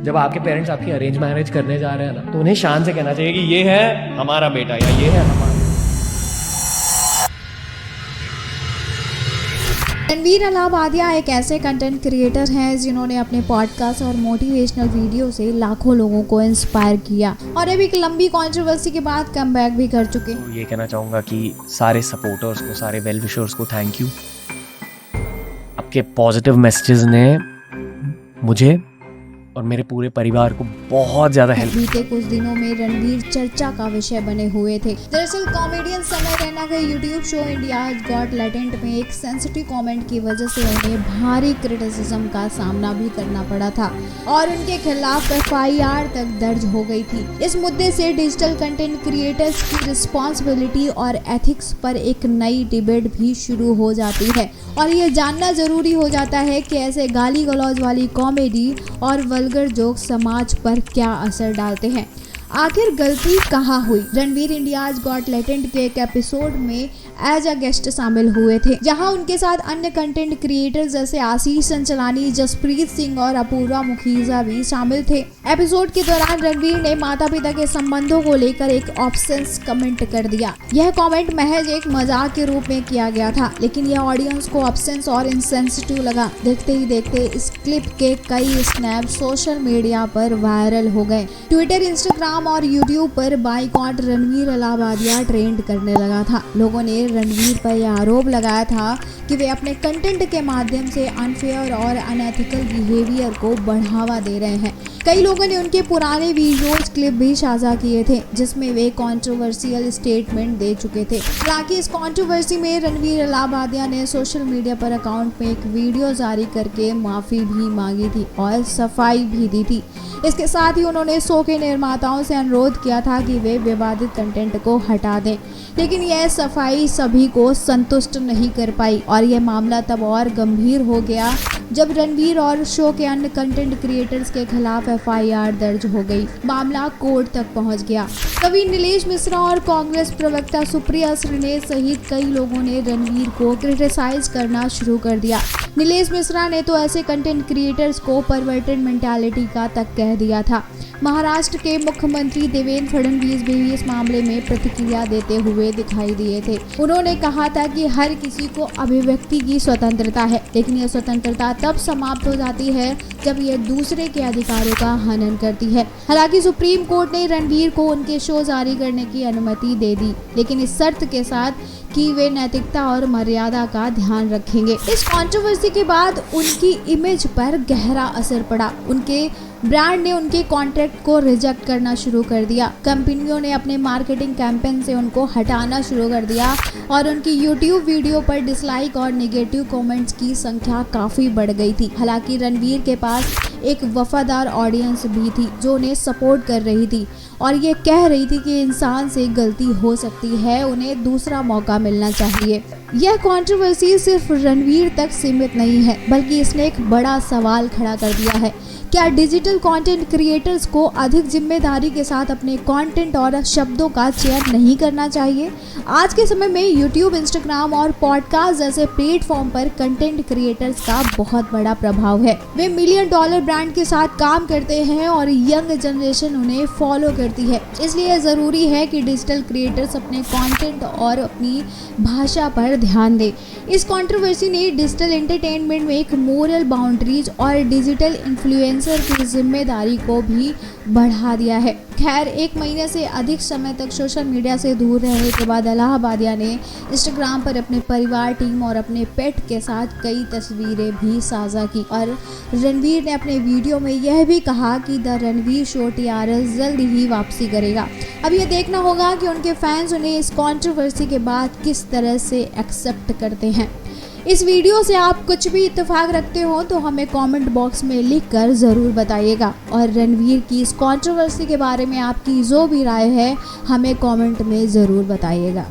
जब आपके पेरेंट्स आपकी अरेंज मैरिज करने जा रहे हैं ना, तो उन्हें शान से कहना चाहिए कि ये है हमारा बेटा या ये है हमारा। रणवीर अलाहाबादिया एक ऐसे कंटेंट क्रिएटर हैं जिन्होंने अपने पॉडकास्ट और मोटिवेशनल वीडियो से लाखों लोगों को इंस्पायर किया और अब एक लंबी कंट्रोवर्सी के बाद कमबैक भी कर चुके हैं। तो ये कहना चाहूँगा कि सारे सपोर्टर्स को, सारे वेल विशर्स को थैंक यू। आपके पॉजिटिव मैसेजेस ने मुझे और मेरे पूरे परिवार को बहुत ज़्यादा हेल्प। बीते कुछ दिनों में रणवीर चर्चा का विषय बने हुए थे। दरअसल कॉमेडियन समय रैना के YouTube show India's got talent में एक सेंसिटिव कमेंट की वजह से उन्हें भारी क्रिटिसिज्म का सामना भी करना पड़ा था और उनके खिलाफ FIR तक दर्ज हो गई थी। इस मुद्दे से डिजिटल कंटेंट क्रिएटर्स की रिस्पॉन्सिबिलिटी और एथिक्स पर एक नई डिबेट भी शुरू हो जाती है और ये जानना जरूरी हो जाता है कि ऐसे गाली गलौज वाली कॉमेडी और वल्गर जोक समाज पर क्या असर डालते हैं। आखिर गलती कहाँ हुई? रणवीर इंडियाज गॉट टैलेंट के एक एपिसोड में एज अ गेस्ट शामिल हुए थे, जहां उनके साथ अन्य कंटेंट क्रिएटर्स जैसे आशीष संचलानी, जसप्रीत सिंह और अपूर्वा मुखीजा भी शामिल थे। एपिसोड के दौरान रणवीर ने माता पिता के संबंधों को लेकर एक ऑब्सेंस कमेंट कर दिया। यह कमेंट महज एक मजाक के रूप में किया गया था, लेकिन यह ऑडियंस को ऑब्सेंस और इनसेंसिटिव लगा। देखते ही देखते इस क्लिप के कई स्नैप सोशल मीडिया पर वायरल हो गए। ट्विटर, इंस्टाग्राम और यूट्यूब पर बाइकॉट रणवीर अलाहाबादिया ट्रेंड करने लगा था। लोगों ने रणवीर पर यह आरोप लगाया था कि वे अपने कंटेंट के माध्यम से अनफेयर और अनएथिकल बिहेवियर को बढ़ावा दे रहे हैं। कई लोगों ने उनके पुराने वीडियोस क्लिप भी साझा किए थे जिसमें वे कंट्रोवर्शियल स्टेटमेंट दे चुके थे। हालांकि इस कंट्रोवर्सी में रणवीर अलाहाबादिया ने सोशल मीडिया पर अकाउंट में एक वीडियो जारी करके माफी भी मांगी थी और सफाई भी दी थी। इसके साथ ही उन्होंने शो के निर्माताओं से अनुरोध किया था कि वे विवादित कंटेंट को हटा दें, लेकिन यह सफाई सभी को संतुष्ट नहीं कर पाई और यह मामला तब और गंभीर हो गया जब रणवीर और शो के अन्य कंटेंट क्रिएटर्स के खिलाफ FIR दर्ज हो गई। मामला कोर्ट तक पहुंच गया। कवि नीलेश मिश्रा और कांग्रेस प्रवक्ता सुप्रिया श्रीनेश सहित कई लोगों ने रणवीर को क्रिटिसाइज करना शुरू कर दिया। नीलेश मिश्रा ने तो ऐसे कंटेंट क्रिएटर्स को परवर्टेड मेंटालिटी का तक कह दिया था। महाराष्ट्र के मुख्यमंत्री देवेंद्र फडणवीस भी इस मामले में प्रतिक्रिया देते हुए दिखाई दिए थे। उन्होंने कहा था कि हर किसी को अभिव्यक्ति की स्वतंत्रता है, लेकिन यह स्वतंत्रता तब समाप्त हो जाती है जब यह दूसरे के अधिकारों का हनन करती है। हालांकि सुप्रीम कोर्ट ने रणवीर को उनके शो जारी करने की अनुमति दे दी, लेकिन इस शर्त के साथ कि वे नैतिकता और मर्यादा का ध्यान रखेंगे। इस कंट्रोवर्सी के बाद उनकी इमेज पर गहरा असर पड़ा। उनके ब्रांड ने उनके कॉन्ट्रैक्ट को रिजेक्ट करना शुरू कर दिया। कंपनियों ने अपने मार्केटिंग कैंपेन से उनको हटाना शुरू कर दिया और उनकी यूट्यूब वीडियो पर डिसलाइक और नेगेटिव कमेंट्स की संख्या काफी बढ़ गई थी। हालांकि रणवीर के पास एक वफादार ऑडियंस भी थी जो उन्हें सपोर्ट कर रही थी और ये कह रही थी कि इंसान से गलती हो सकती है, उन्हें दूसरा मौका मिलना चाहिए। यह कंट्रोवर्सी सिर्फ रणवीर तक सीमित नहीं है, बल्कि इसने एक बड़ा सवाल खड़ा कर दिया है। क्या डिजिटल कंटेंट क्रिएटर्स को अधिक जिम्मेदारी के साथ अपने कंटेंट और शब्दों का चयन नहीं करना चाहिए? आज के समय में यूट्यूब, इंस्टाग्राम और पॉडकास्ट जैसे प्लेटफॉर्म पर कंटेंट क्रिएटर्स का बहुत बड़ा प्रभाव है। वे $1 मिलियन ब्रांड के साथ काम करते हैं और यंग जनरेशन उन्हें फॉलो करती है। इसलिए जरूरी है कि डिजिटल क्रिएटर्स अपने कंटेंट और अपनी भाषा पर ध्यान दें। इस कंट्रोवर्सी ने डिजिटल एंटरटेनमेंट में एक मोरल बाउंड्रीज और डिजिटल इन्फ्लुएंसर की जिम्मेदारी को भी बढ़ा दिया है। खैर, 1 महीने से अधिक समय तक सोशल मीडिया से दूर रहने के बाद अलाहाबादिया ने इंस्टाग्राम पर अपने परिवार, टीम और अपने पेट के साथ कई तस्वीरें भी साझा की और रणवीर ने अपने वीडियो में यह भी कहा कि द रणवीर शो TRS जल्द ही वापसी करेगा। अब यह देखना होगा कि उनके फैंस उन्हें इस कंट्रोवर्सी के बाद किस तरह से एक्सेप्ट करते हैं। इस वीडियो से आप कुछ भी इत्तेफाक रखते हो तो हमें कमेंट बॉक्स में लिखकर ज़रूर बताइएगा और रणवीर की इस कंट्रोवर्सी के बारे में आपकी जो भी राय है हमें कमेंट में ज़रूर बताइएगा।